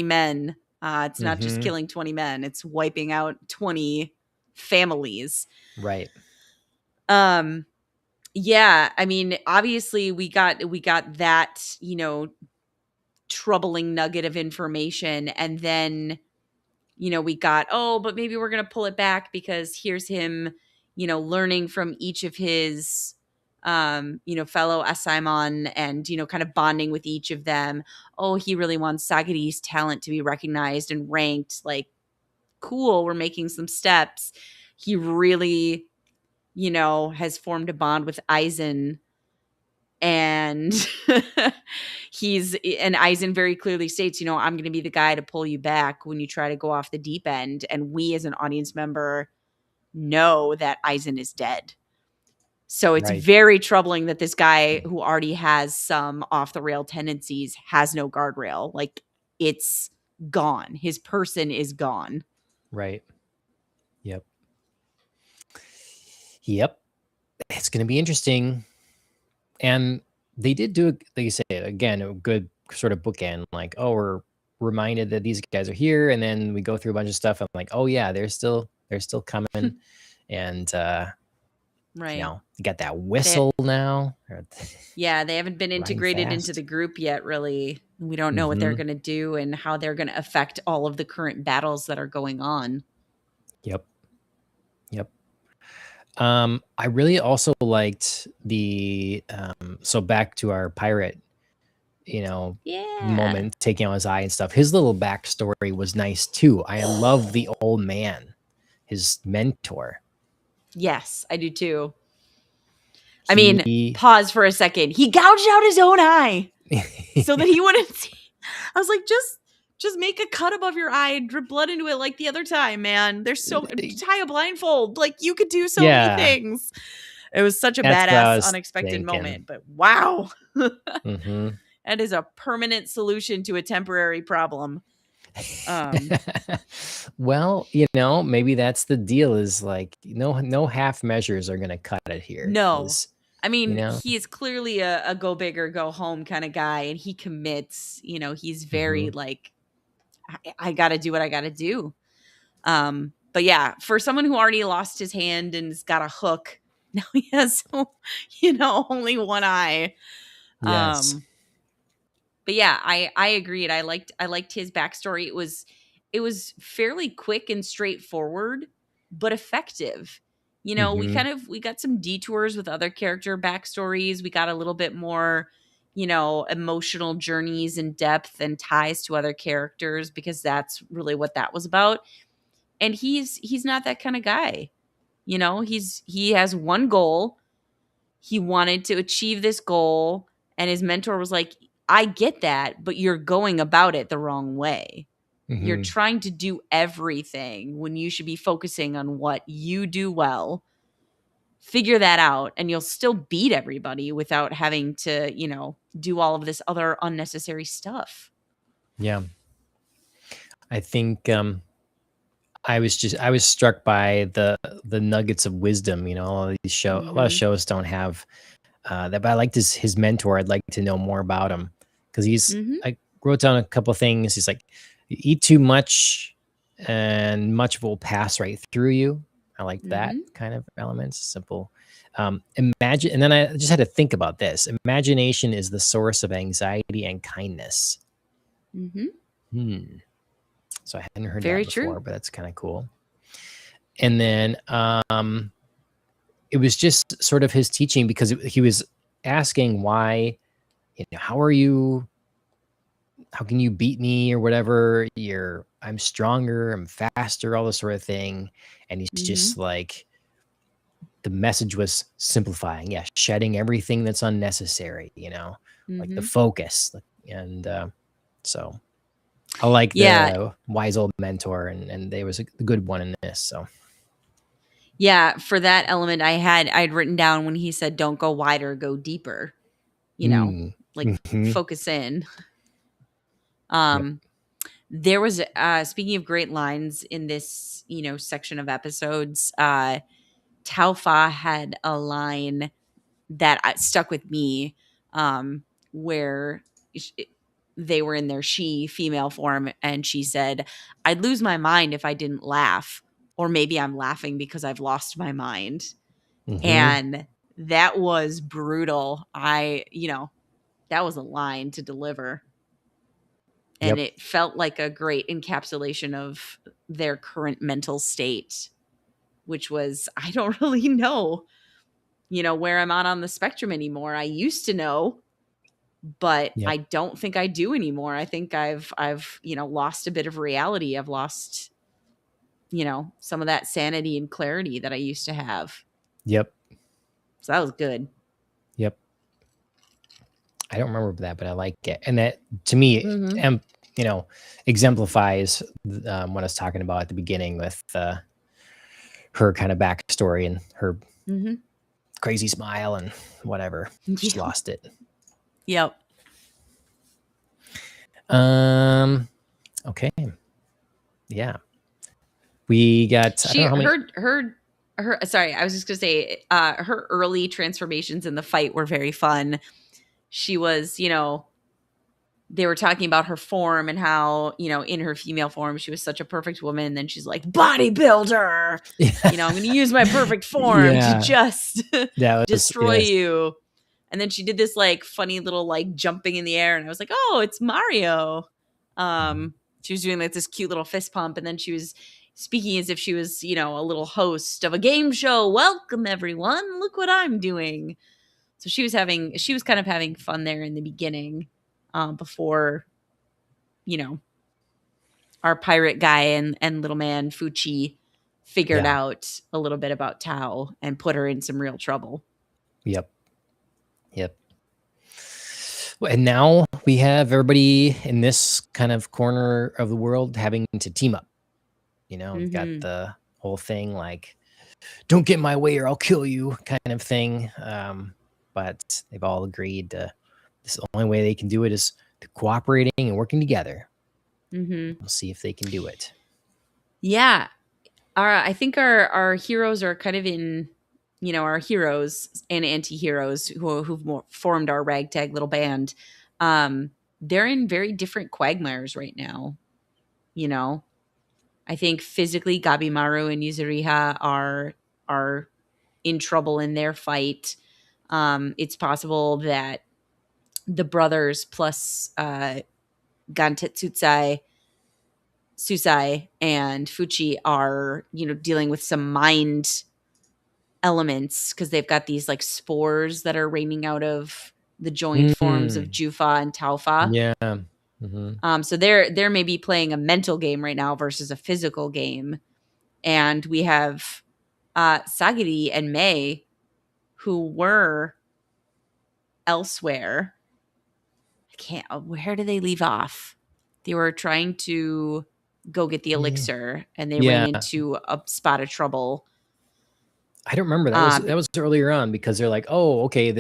men. It's not just killing 20 men, it's wiping out 20 families. Right. Yeah, I mean, obviously we got that, troubling nugget of information, and then we got, oh, but maybe we're going to pull it back because here's him, learning from each of his fellow Asaemon and, kind of bonding with each of them. Oh, he really wants Sagiri's talent to be recognized and ranked. Like, cool, we're making some steps. He really, has formed a bond with Aizen, and Aizen very clearly states, I'm going to be the guy to pull you back when you try to go off the deep end. And we as an audience member know that Aizen is dead. So it's very troubling that this guy who already has some off the rail tendencies has no guardrail. Like, it's gone. His person is gone. Right. Yep. It's going to be interesting. And they did do, like you say, again, a good sort of bookend. Like, oh, we're reminded that these guys are here, and then we go through a bunch of stuff. I'm like, oh yeah, they're still coming, and right. You got that whistle now. Yeah, they haven't been integrated into the group yet. Really, we don't know what they're going to do and how they're going to affect all of the current battles that are going on. Yep. I really also liked the so back to our pirate, moment, taking out his eye and stuff. His little backstory was nice too. I love the old man, his mentor. Yes, I do too. I mean, pause for a second. He gouged out his own eye so that he wouldn't see. I was like, just make a cut above your eye and drip blood into it like the other time, man. There's tie a blindfold. Like, you could do so many things. It was such a badass, unexpected moment. But wow. That is a permanent solution to a temporary problem. Well, maybe that's the deal, is like, no half measures are going to cut it here. No. I mean, he is clearly a go big or go home kind of guy, and he commits. He's very like, I got to do what I got to do. But yeah, for someone who already lost his hand and has got a hook, now he has, only one eye. Yes. But yeah, I agreed. I liked his backstory. It was fairly quick and straightforward, but effective. We got some detours with other character backstories. We got a little bit more, emotional journeys and depth and ties to other characters, because that's really what that was about. And he's not that kind of guy. He has one goal. He wanted to achieve this goal, and his mentor was like, I get that, but you're going about it the wrong way. You're trying to do everything when you should be focusing on what you do well. Figure that out, and you'll still beat everybody without having to, do all of this other unnecessary stuff. Yeah. I think I was struck by the nuggets of wisdom. A lot of shows don't have that, but I liked his mentor. I'd like to know more about him, because I wrote down a couple of things. He's like, you eat too much and much will pass right through you. I like that kind of elements. Simple. Imagine, and then I just had to think about this. Imagination is the source of anxiety and kindness. So I hadn't heard that before, but that's kind of cool. And then it was just sort of his teaching, because he was asking why, how are you how can you beat me or whatever? I'm stronger, I'm faster, all this sort of thing. And he's just like, the message was simplifying, yeah, shedding everything that's unnecessary, like the focus. And so I like the wise old mentor, and they was a good one in this. So yeah, for that element, I'd written down when he said, "Don't go wider, go deeper." Like focus in. There was speaking of great lines in this, section of episodes, Tao Fa had a line that stuck with me, where they were in their she female form, and she said, "I'd lose my mind if I didn't laugh, or maybe I'm laughing because I've lost my mind." And that was brutal. That was a line to deliver. And it felt like a great encapsulation of their current mental state, which was, I don't really know, where I'm on the spectrum anymore. I used to know, but I don't think I do anymore. I think I've lost a bit of reality. I've lost, some of that sanity and clarity that I used to have. So that was good. I don't remember that, but I like it. And that, to me, exemplifies what I was talking about at the beginning with her kind of backstory and her crazy smile and whatever. Just lost it. Yep. Okay. Yeah. We got sorry, I was just gonna say her early transformations in the fight were very fun. She was, they were talking about her form and how, in her female form, she was such a perfect woman. And then she's like, bodybuilder, I'm going to use my perfect form to just destroy you. And then she did this like funny little like jumping in the air. And I was like, oh, it's Mario. She was doing like this cute little fist pump. And then she was speaking as if she was, a little host of a game show. Welcome, everyone. Look what I'm doing. So she was kind of having fun there in the beginning, before, our pirate guy and little man Fuchi figured out a little bit about Tao and put her in some real trouble. Yep. And now we have everybody in this kind of corner of the world having to team up. We've got the whole thing like, don't get in my way or I'll kill you kind of thing. But they've all agreed to, this is the only way they can do it is cooperating and working together. We'll see if they can do it. Yeah. I think our heroes are kind of in, our heroes and anti-heroes who've formed our ragtag little band. They're in very different quagmires right now. I think physically Gabimaru and Yuzuriha are in trouble in their fight. It's possible that the brothers plus Gantetsutsai, Susai, and Fuchi are, dealing with some mind elements because they've got these like spores that are raining out of the joint forms of Jufa and Taufa. Yeah. So they're maybe playing a mental game right now versus a physical game. And we have Sagiri and Mei, who were elsewhere. Where did they leave off? They were trying to go get the elixir, and they ran into a spot of trouble. I don't remember. That was earlier on because they're like, oh, okay,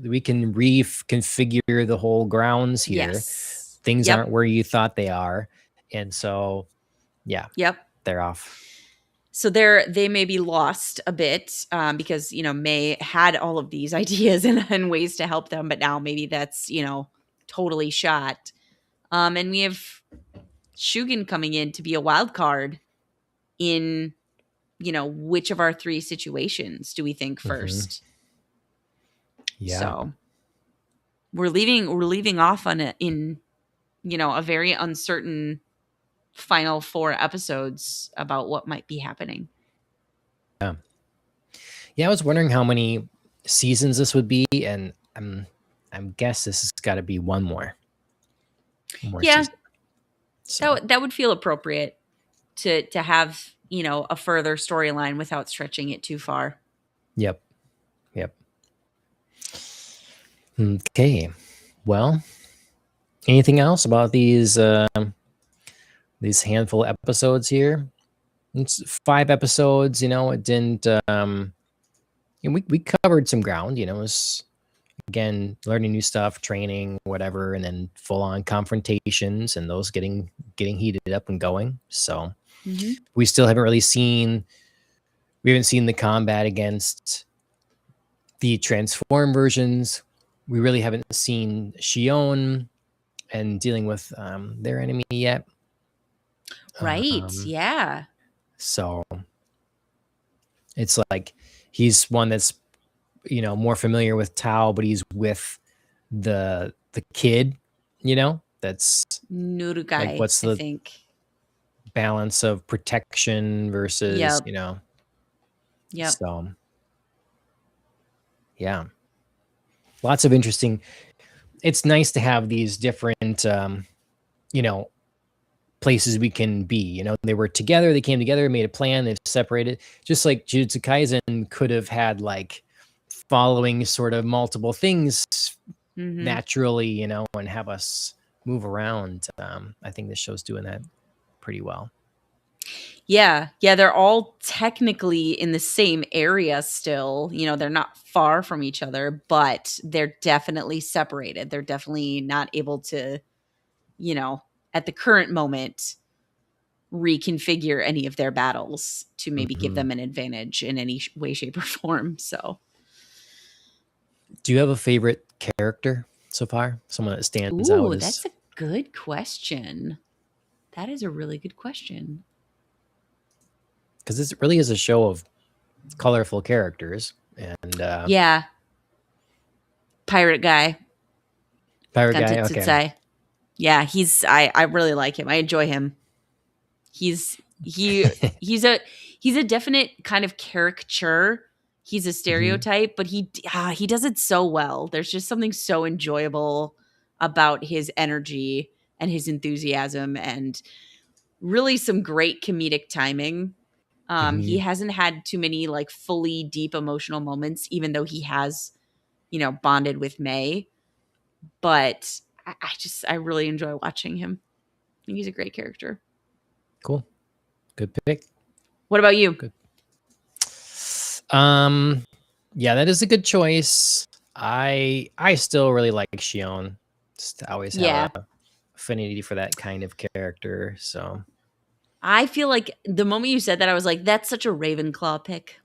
we can reconfigure the whole grounds here. Yes. Things aren't where you thought they are. And so, they're off. So they may be lost a bit because, May had all of these ideas and ways to help them, but now maybe that's, totally shot. And we have Shugen coming in to be a wild card in, which of our three situations do we think first? Yeah. So we're leaving off on a very uncertain final 4 episodes about what might be happening. Yeah, I was wondering how many seasons this would be, and I'm guess this has got to be one more. more Yeah, season. So that would feel appropriate to have, you know, a further storyline without stretching it too far. yep. Yep. Okay. Well, anything else about these handful of episodes here? It's 5 episodes, you know, it didn't we covered some ground, you know, it was again learning new stuff, training, whatever, and then full on confrontations and those getting heated up and going. So Mm-hmm. we still haven't really seen the combat against the transform versions. We really haven't seen Shion and dealing with their enemy yet. Right. Um, Yeah. so it's like he's one that's, you know, more familiar with Tao, but he's with the kid, you know, that's like, Nurugai, what's I the think. balance of protection versus, Yep. you know, Yep. so yeah, lots of interesting. It's nice to have these different, you know, places we can be. You know, they were together, they came together, made a plan, they've separated. Just like Jujutsu Kaisen could have had like following sort of multiple things Mm-hmm. naturally, you know, and have us move around. I think this show's doing that pretty well. Yeah. Yeah. They're all technically in the same area still. You know, they're not far from each other, but they're definitely separated. They're definitely not able to, you know, at the current moment, reconfigure any of their battles to maybe give Mhm. them an advantage in any way, shape, or form. So, Do you have a favorite character so far? Someone that stands out ooh, as that's a good question. That is a really good question. because this really is a show of colorful characters and Yeah, pirate guy, pirate guy. Okay. Kantitsutsu. Yeah, I really like him. I enjoy him. He's he he's a definite kind of caricature. He's a Mhm. stereotype, but he does it so well. There's just something so enjoyable about his energy and his enthusiasm and really some great comedic timing. He Mhm. hasn't had too many like fully deep emotional moments, even though he has, you know, bonded with May. But I really enjoy watching him. I think he's a great character. Cool. Good pick. What about you? Good. Um, yeah, that is a good choice. I still really like Shion. Just always have a Yeah. affinity for that kind of character. So I feel like the moment you said that, I was like, that's such a Ravenclaw pick.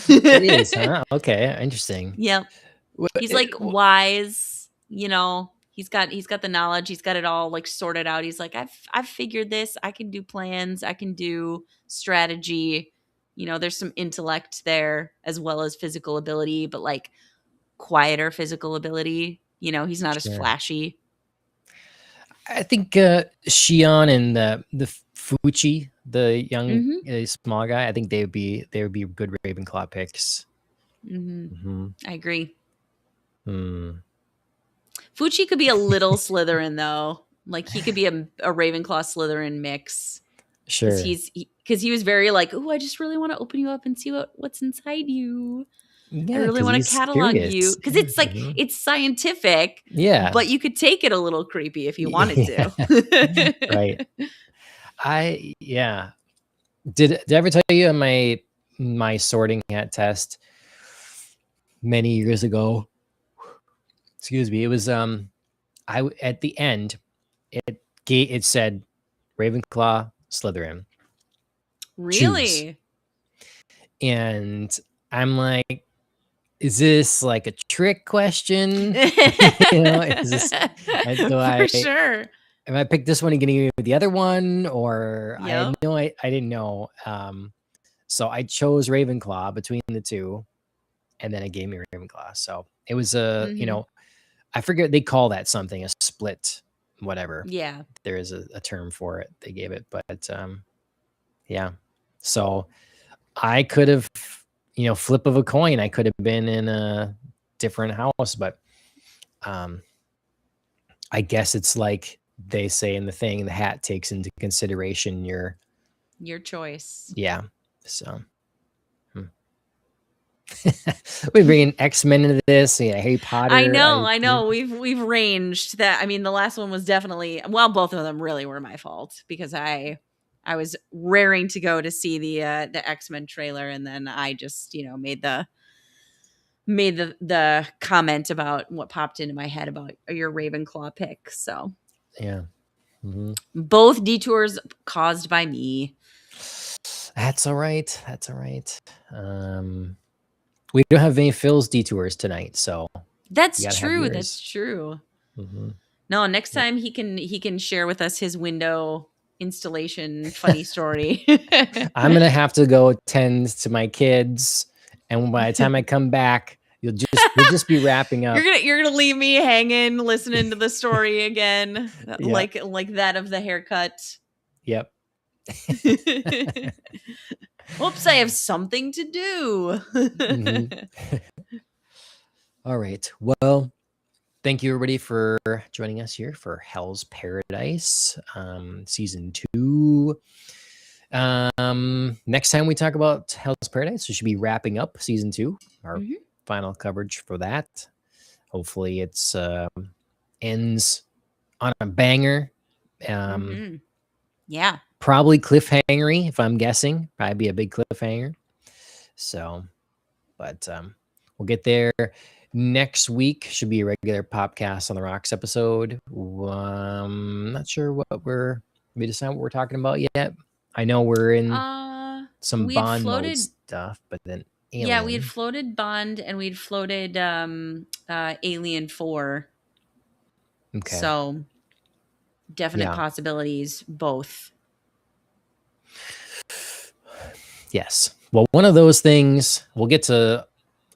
it is, huh? Okay, interesting. Yep. He's like wise, you know. He's got the knowledge. He's got it all like sorted out. He's like, I've figured this. I can do plans. I can do strategy. You know, there's some intellect there as well as physical ability, but like quieter physical ability. You know, he's not as Sure. flashy. I think Shion and the Fuchi, the young Mm-hmm. small guy, I think they would be good Ravenclaw picks. Mm-hmm. Mm-hmm. I agree. Hmm. Fuchi could be a little Slytherin though. Like he could be a Ravenclaw Slytherin mix because Sure. he was very like, oh, I just really want to open you up and see what's inside you. I Yeah, really because want to he's catalog you curious. because Yeah. it's like Mhm. it's scientific, Yeah. but you could take it a little creepy if you wanted Yeah. Right. to. Yeah. Did I ever tell you on my sorting hat test many years ago? Excuse me. It was at the end it said Ravenclaw, Slytherin, choose. Really? And I'm like, is this like a trick question? You know, is this do For I sure. am I pick this one and getting the other one? Or Yep. I didn't know. So I chose Ravenclaw between the two, and then it gave me Ravenclaw. So it was you Hmm. know, I forget they call that something, a split, whatever. Yeah. There is a term for it. They gave it, but yeah. So I could have, you know, flip of a coin. I could have been in a different house, but um, I guess it's like they say in the thing, the hat takes into consideration your choice. Yeah. So we bringing X-Men into this, Harry Potter. I know. We've ranged that. I mean, the last one was definitely, well, both of them really were my fault because I was raring to go to see the X-Men trailer, and then I just, made the comment about what popped into my head about your Ravenclaw pick. So yeah. Mm-hmm. Both detours caused by me. That's all right. We don't have any Phil's detours tonight, so that's true. That's true. Mm-hmm. No, next time he can share with us his window installation funny story. I'm gonna have to go tend to my kids, and by the time I come back, we'll just be wrapping up. You're gonna leave me hanging, listening to the story again, like that of the haircut. Yep. Whoops! I have something to do. Mm-hmm. All right. Well, thank you everybody for joining us here for Hell's Paradise, season 2. Next time we talk about Hell's Paradise, we should be wrapping up season 2, our final coverage for that. Hopefully it's ends on a banger. Yeah. Probably cliffhangery, if I'm guessing. Probably be a big cliffhanger. So, but we'll get there. Next week should be a regular Popcast on the Rocks episode. Not sure what we decide what we're talking about yet. I know we're in some Bond mode stuff, but then Alien. Yeah, we had floated Bond and we'd floated Alien 4. Okay. So definite possibilities, both. Yes. Well, one of those things, we'll get to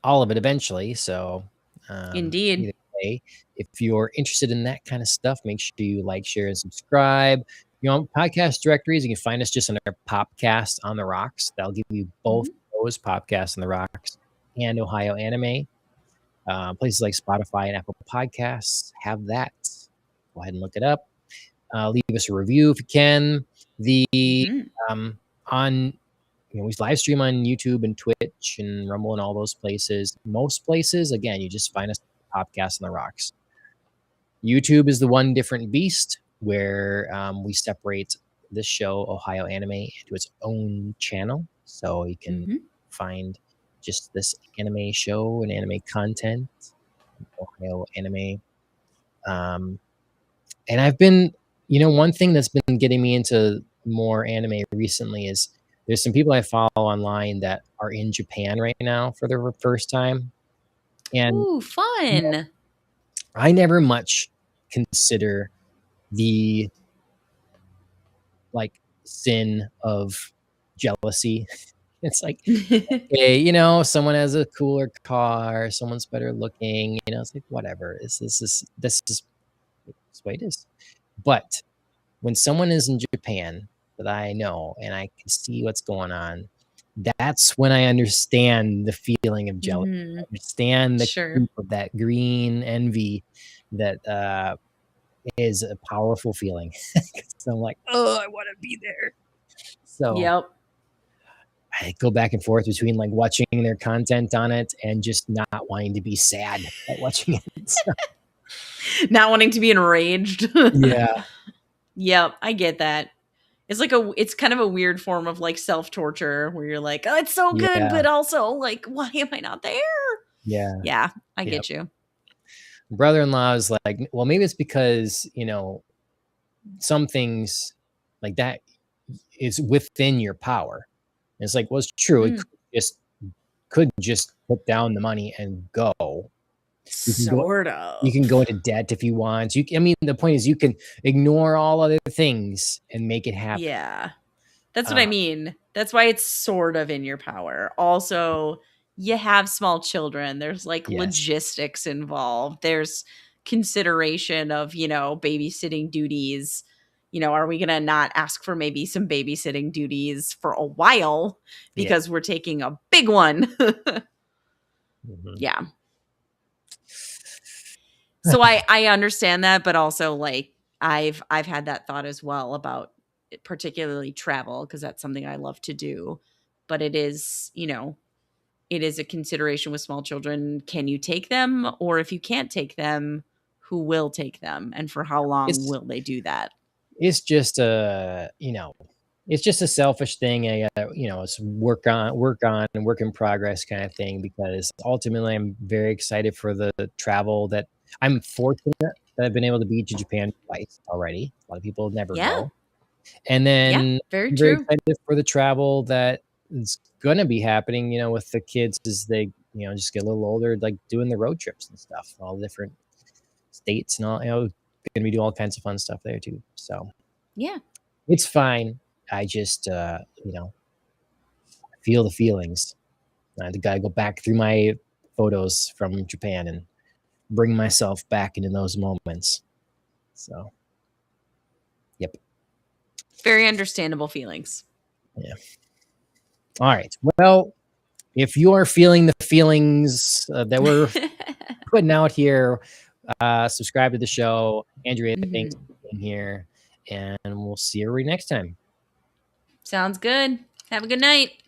all of it eventually. So indeed. Either way, if you're interested in that kind of stuff, make sure you like, share, and subscribe. Podcast directories, you can find us just under Popcast on the Rocks. That'll give you both those Popcasts on the Rocks and Ohio Anime. Places like Spotify and Apple Podcasts have that. Go ahead and look it up. Leave us a review if you can. We live stream on YouTube and Twitch and Rumble and all those places. Most places, again, you just find us Popcast on the Rocks. YouTube is the one different beast where we separate this show, Ohio Anime, into its own channel. So you can find just this anime show and anime content, Ohio Anime. And I've been, one thing that's been getting me into more anime recently is there's some people I follow online that are in Japan right now for the first time. And ooh, fun. I never much consider the sin of jealousy. It's like, hey, someone has a cooler car, someone's better looking, it's like, whatever. This is the way it is. But when someone is in Japan that I know and I can see what's going on, that's when I understand the feeling of jealousy. I understand the creep of that green envy that is a powerful feeling. So I'm like, oh, I want to be there. So I go back and forth between watching their content on it and just not wanting to be sad at watching it. So. Not wanting to be enraged. Yeah. Yep, I get that. It's kind of a weird form of self-torture where you're like, oh, it's so good, but also why am I not there? Yeah. Yeah, I get you. Brother-in-law is like, well, maybe it's because, some things like that is within your power. And it's like, well, it's true. It could just put down the money and go. You can go into debt if you want. The point is you can ignore all other things and make it happen. Yeah. That's what I mean. That's why it's sort of in your power. Also, you have small children. There's logistics involved. There's consideration of, babysitting duties. Are we going to not ask for maybe some babysitting duties for a while because we're taking a big one? Yeah. So I understand that, but also like I've had that thought as well about particularly travel, because that's something I love to do. But it is, it is a consideration with small children. Can you take them? Or if you can't take them, who will take them? And for how long It's will they do that? it's just a, it's just a selfish thing, it's work on and work in progress kind of thing, because ultimately I'm very excited for the travel that I'm fortunate that I've been able to be to Japan twice already. A lot of people never Yeah. go. And Yeah. then Very I'm very true. excited for the travel that is gonna be happening, with the kids as they, just get a little older, like doing the road trips and stuff, all the different states and all, gonna be doing all kinds of fun stuff there too. So Yeah. it's fine. I just, feel the feelings. I gotta go back through my photos from Japan and bring myself back into those moments. So, yep. Very understandable feelings. Yeah. All right. Well, if you are feeling the feelings that we're putting out here, subscribe to the show. Andrea, thanks Mhm. for being here, and we'll see you next time. Sounds good. Have a good night.